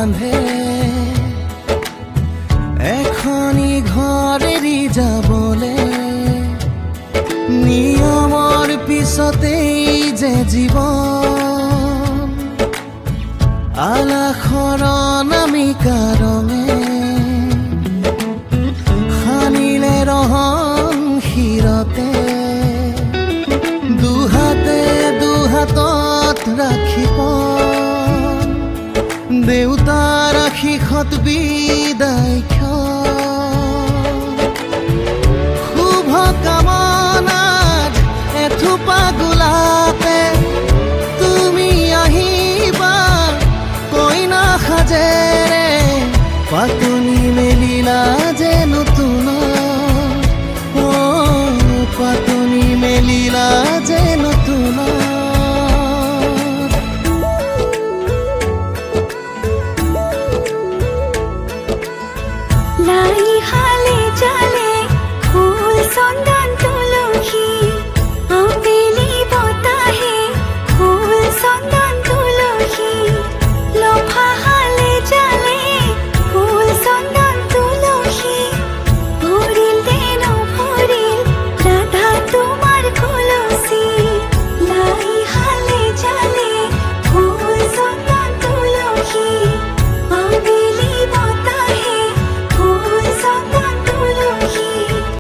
বান্ধে এখনি ঘৰ এৰি যাবলে নিয়মৰ পিছতেই যে জীৱন আলাসৰ নামিকা ৰঙে সানিলে ৰহন শিৰতে দুহাতত ৰাখিব দেউতাৰ আশীষত বিদায় শুভ কামনাত এথোপা গোলাপে তুমি আহিবা কইনা সাজেৰে পাতনি মেলিলা যে নতুন পাতনি মেলিলা যে নতুন লাই হাল